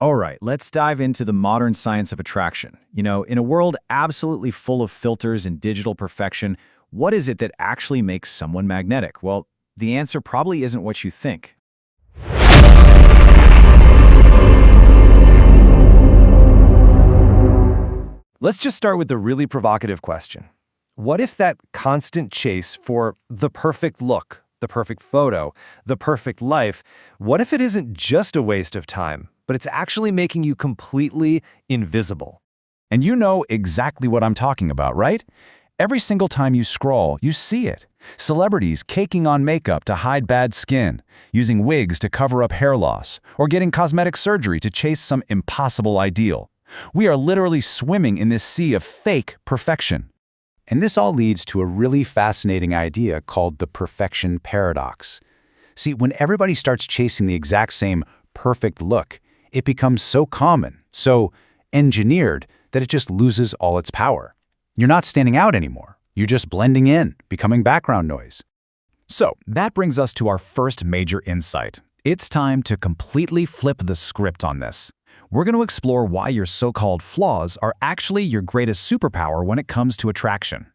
All right, let's dive into the modern science of attraction. In a world absolutely full of filters and digital perfection, what is it that actually makes someone magnetic? Well, the answer probably isn't what you think. Let's just start with the really provocative question. What if that constant chase for the perfect look, the perfect photo, the perfect life, what if it isn't just a waste of time, but it's actually making you completely invisible? And you know exactly what I'm talking about, right? Every single time you scroll, you see it. Celebrities caking on makeup to hide bad skin, using wigs to cover up hair loss, or getting cosmetic surgery to chase some impossible ideal. We are literally swimming in this sea of fake perfection. And this all leads to a really fascinating idea called the perfection paradox. See, when everybody starts chasing the exact same perfect look, it becomes so common, so engineered, that it just loses all its power. You're not standing out anymore. You're just blending in, becoming background noise. So that brings us to our first major insight. It's time to completely flip the script on this. We're going to explore why your so-called flaws are actually your greatest superpower when it comes to attraction.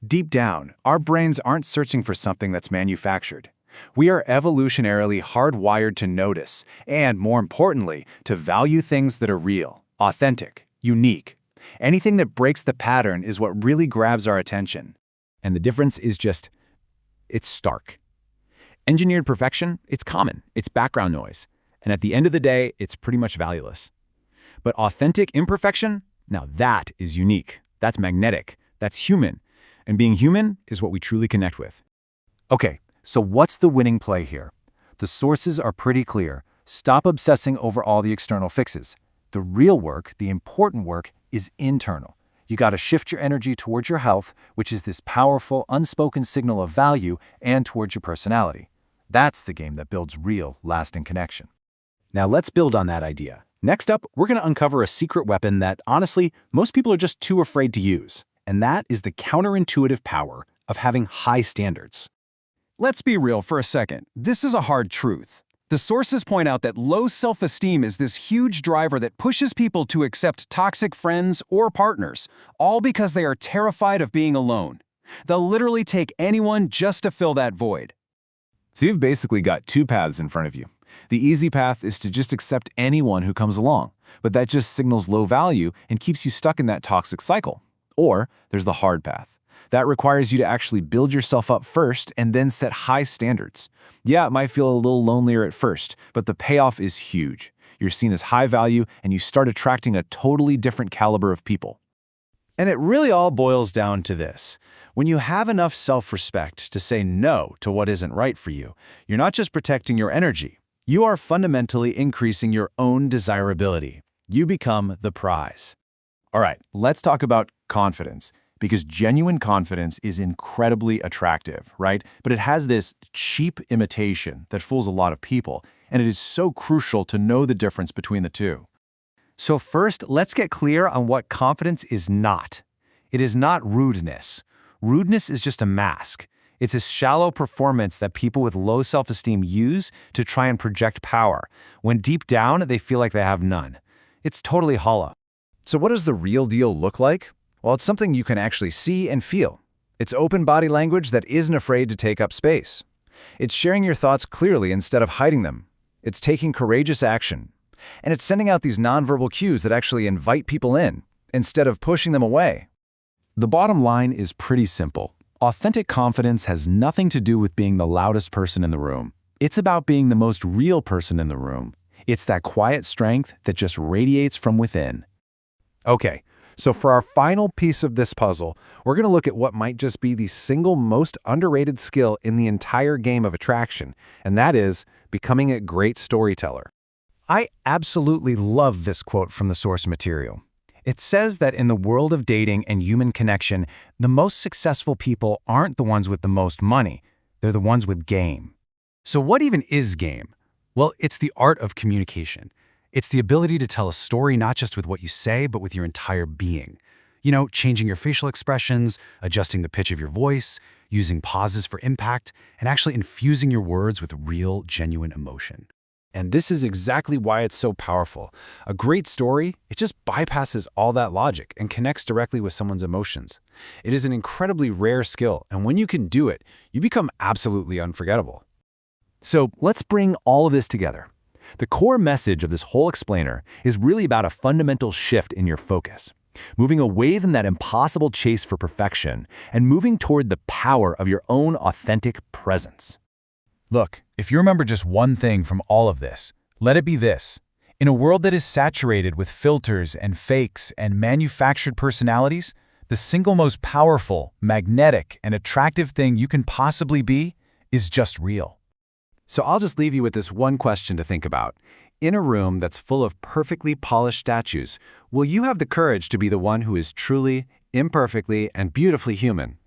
Deep down, our brains aren't searching for something that's manufactured. We are evolutionarily hardwired to notice, and more importantly, to value things that are real, authentic, unique. Anything that breaks the pattern is what really grabs our attention. And the difference is it's stark. Engineered perfection, it's common, it's background noise. And at the end of the day, it's pretty much valueless. But authentic imperfection, now that is unique. That's magnetic. That's human. And being human is what we truly connect with. Okay, so what's the winning play here? The sources are pretty clear. Stop obsessing over all the external fixes. The real work, the important work, is internal. You got to shift your energy towards your health, which is this powerful, unspoken signal of value, and towards your personality. That's the game that builds real, lasting connection. Now let's build on that idea. Next up, we're going to uncover a secret weapon that, honestly, most people are just too afraid to use. And that is the counterintuitive power of having high standards. Let's be real for a second. This is a hard truth. The sources point out that low self-esteem is this huge driver that pushes people to accept toxic friends or partners, all because they are terrified of being alone. They'll literally take anyone just to fill that void. So you've basically got two paths in front of you. The easy path is to just accept anyone who comes along, but that just signals low value and keeps you stuck in that toxic cycle. Or there's the hard path. That requires you to actually build yourself up first and then set high standards. Yeah, it might feel a little lonelier at first, but the payoff is huge. You're seen as high value and you start attracting a totally different caliber of people. And it really all boils down to this. When you have enough self-respect to say no to what isn't right for you, you're not just protecting your energy. You are fundamentally increasing your own desirability. You become the prize. All right, let's talk about confidence, because genuine confidence is incredibly attractive, right? But it has this cheap imitation that fools a lot of people, and it is so crucial to know the difference between the two. So first, let's get clear on what confidence is not. It is not rudeness. Rudeness is just a mask. It's a shallow performance that people with low self-esteem use to try and project power, when deep down they feel like they have none. It's totally hollow. So what does the real deal look like? Well, it's something you can actually see and feel. It's open body language that isn't afraid to take up space. It's sharing your thoughts clearly instead of hiding them. It's taking courageous action. And it's sending out these nonverbal cues that actually invite people in, instead of pushing them away. The bottom line is pretty simple. Authentic confidence has nothing to do with being the loudest person in the room. It's about being the most real person in the room. It's that quiet strength that just radiates from within. Okay, so for our final piece of this puzzle, we're going to look at what might just be the single most underrated skill in the entire game of attraction, and that is becoming a great storyteller. I absolutely love this quote from the source material. It says that in the world of dating and human connection, the most successful people aren't the ones with the most money. They're the ones with game. So what even is game? Well, it's the art of communication. It's the ability to tell a story not just with what you say, but with your entire being. Changing your facial expressions, adjusting the pitch of your voice, using pauses for impact, and actually infusing your words with real, genuine emotion. And this is exactly why it's so powerful. A great story, it just bypasses all that logic and connects directly with someone's emotions. It is an incredibly rare skill, and when you can do it, you become absolutely unforgettable. So let's bring all of this together. The core message of this whole explainer is really about a fundamental shift in your focus, moving away from that impossible chase for perfection and moving toward the power of your own authentic presence. Look, if you remember just one thing from all of this, let it be this. In a world that is saturated with filters and fakes and manufactured personalities, the single most powerful, magnetic, and attractive thing you can possibly be is just real. So I'll just leave you with this one question to think about. In a room that's full of perfectly polished statues, will you have the courage to be the one who is truly, imperfectly, and beautifully human?